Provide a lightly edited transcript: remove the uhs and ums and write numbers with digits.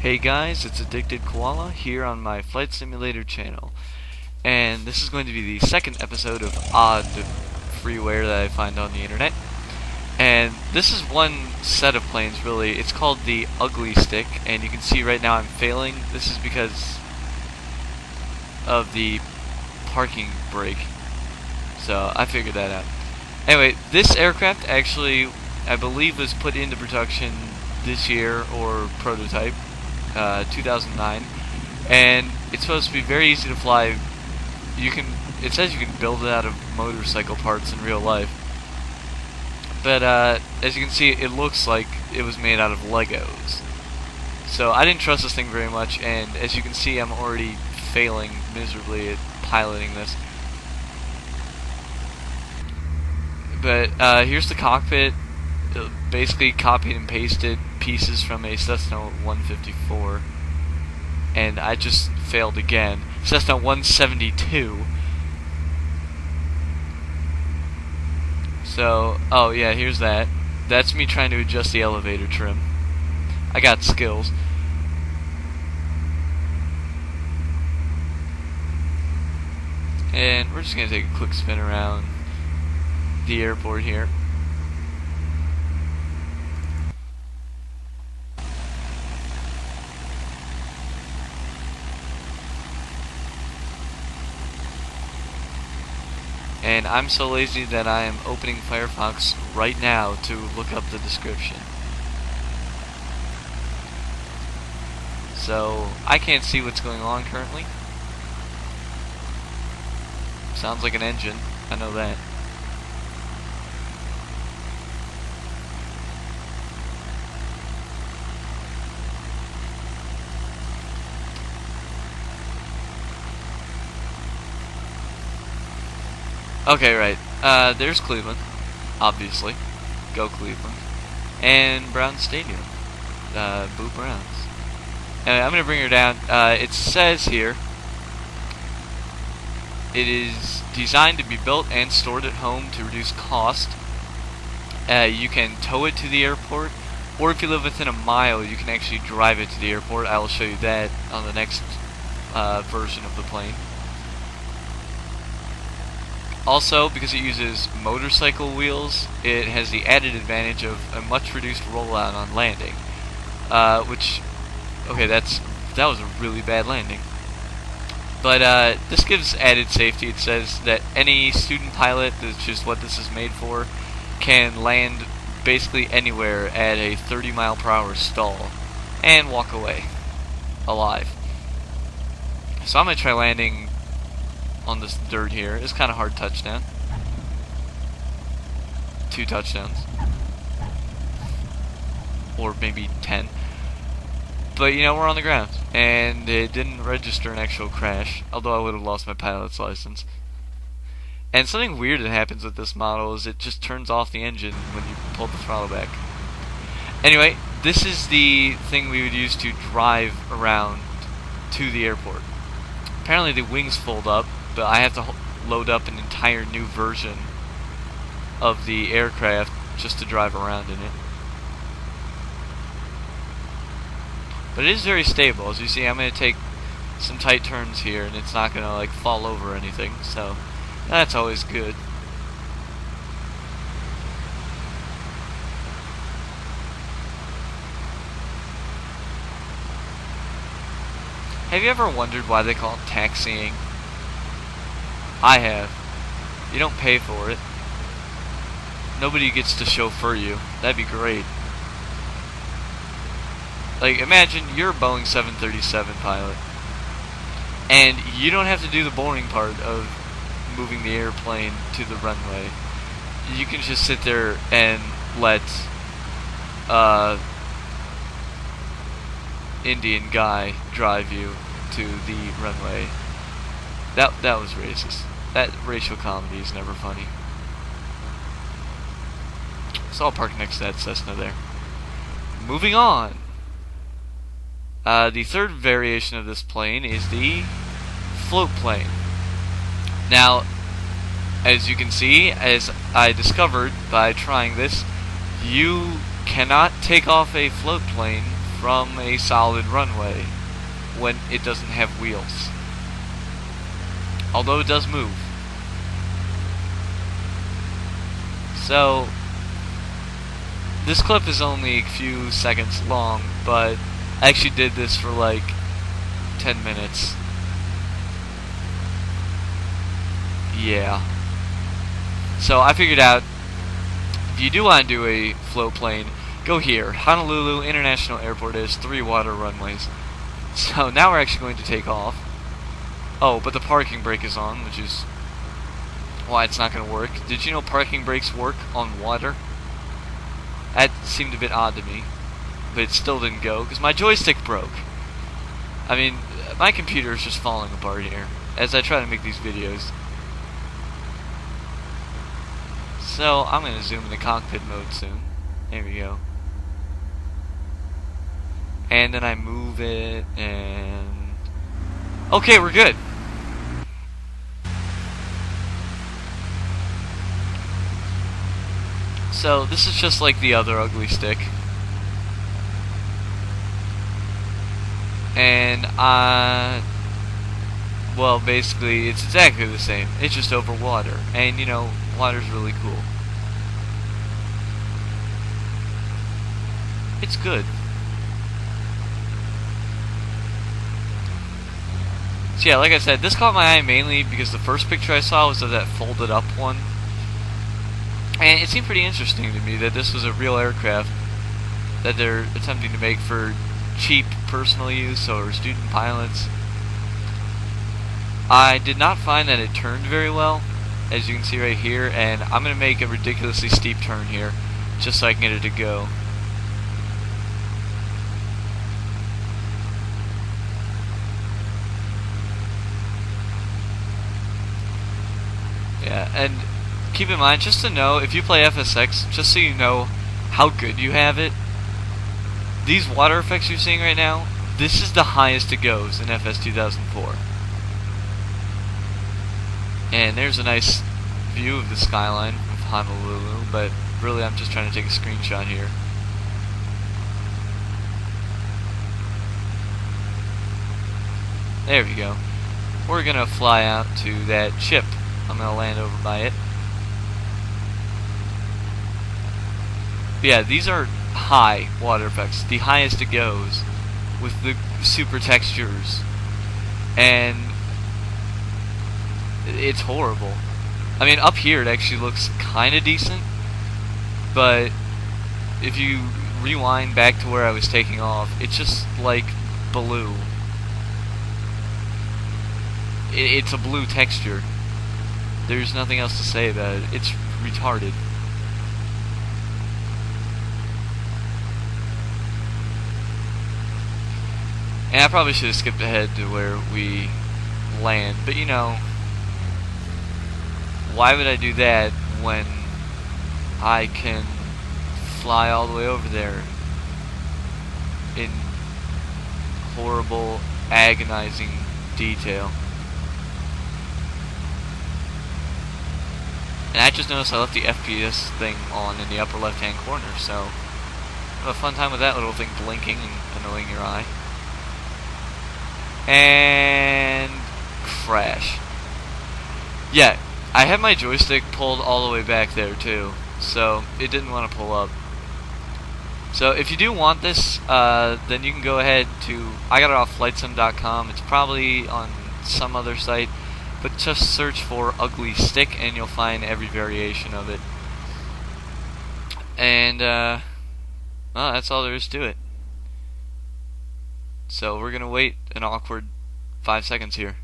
Hey guys, it's Addicted Koala here on my Flight Simulator channel, and this is going to be the second episode of odd freeware that I find on the internet. And this is one set of planes really. It's called the Ugly Stick, and you can see right now I'm failing. This is because of the parking brake, so I figured that out. Anyway, this aircraft actually, I believe, was put into production this year, or prototype, 2009, and it's supposed to be very easy to fly. It says you can build it out of motorcycle parts in real life, but as you can see, it looks like it was made out of Legos. So I didn't trust this thing very much, and as you can see, I'm already failing miserably at piloting this. But here's the cockpit. Basically copied and pasted pieces from a Cessna 154, and I just failed again. Cessna 172. So, oh yeah, here's that. That's me trying to adjust the elevator trim. I got skills. And we're just gonna take a quick spin around the airport here. And I'm so lazy that I am opening Firefox right now to look up the description. So I can't see what's going on currently. Sounds like an engine, I know that. Okay, right. There's Cleveland, obviously. Go Cleveland. And Brown Stadium. Boo Browns. And I'm going to bring her down. It says here, it is designed to be built and stored at home to reduce cost. You can tow it to the airport, or if you live within a mile, you can actually drive it to the airport. I will show you that on the next version of the plane. Also, because it uses motorcycle wheels, it has the added advantage of a much reduced rollout on landing. Okay, that was a really bad landing. But this gives added safety. It says that any student pilot, that's just what this is made for, can land basically anywhere at a 30-mile-per-hour stall and walk away alive. So I'm going to try landing on this dirt here. It's kind of hard touchdown. 2 touchdowns. Or maybe 10. But you know, we're on the ground. And it didn't register an actual crash, although I would have lost my pilot's license. And something weird that happens with this model is it just turns off the engine when you pull the throttle back. Anyway, this is the thing we would use to drive around to the airport. Apparently the wings fold up, but I have to load up an entire new version of the aircraft just to drive around in it. But it is very stable. As you see, I'm going to take some tight turns here, and it's not going to like fall over or anything, so that's always good. Have you ever wondered why they call it taxiing? I have. You don't pay for it. Nobody gets to chauffeur you. That'd be great. Like, imagine you're a Boeing 737 pilot, and you don't have to do the boring part of moving the airplane to the runway. You can just sit there and let Indian guy drive you to the runway. That was racist. That racial comedy is never funny. So I'll park next to that Cessna there. Moving on. The third variation of this plane is the float plane. Now, as you can see, as I discovered by trying this, you cannot take off a float plane from a solid runway when it doesn't have wheels. Although it does move. So, this clip is only a few seconds long, but I actually did this for like 10 minutes. Yeah. So I figured out, if you do want to do a float plane, go here. Honolulu International Airport has 3 water runways. So now we're actually going to take off. Oh, but the parking brake is on, which is why it's not going to work. Did you know parking brakes work on water? That seemed a bit odd to me, but it still didn't go because my joystick broke. I mean, my computer is just falling apart here as I try to make these videos. So I'm going to zoom into cockpit mode soon. There we go. And then I move it and... Okay, we're good. So this is just like the other ugly stick. And well, basically it's exactly the same. It's just over water. And you know, water's really cool. It's good. So yeah, like I said, this caught my eye mainly because the first picture I saw was of that folded up one. And it seemed pretty interesting to me that this was a real aircraft that they're attempting to make for cheap personal use or student pilots. I did not find that it turned very well, as you can see right here, and I'm going to make a ridiculously steep turn here just so I can get it to go. Yeah, and keep in mind, just to know, if you play FSX, just so you know how good you have it, these water effects you're seeing right now, this is the highest it goes in FS 2004. And there's a nice view of the skyline of Honolulu, but really I'm just trying to take a screenshot here. There we go. We're gonna fly out to that ship. I'm gonna land over by it. But yeah, these are high water effects, the highest it goes, with the super textures, and it's horrible. I mean, up here it actually looks kind of decent, but if you rewind back to where I was taking off, it's just like blue. It's a blue texture. There's nothing else to say about it. It's retarded. And I probably should have skipped ahead to where we land, but you know, why would I do that when I can fly all the way over there in horrible, agonizing detail? And I just noticed I left the FPS thing on in the upper left hand corner, so have a fun time with that little thing blinking and annoying your eye. And crash. Yeah, I had my joystick pulled all the way back there too, so it didn't want to pull up. So if you do want this, then you can go ahead to, I got it off flightsim.com. It's probably on some other site, but just search for ugly stick and you'll find every variation of it. And well, that's all there is to it. So we're gonna wait an awkward 5 seconds here.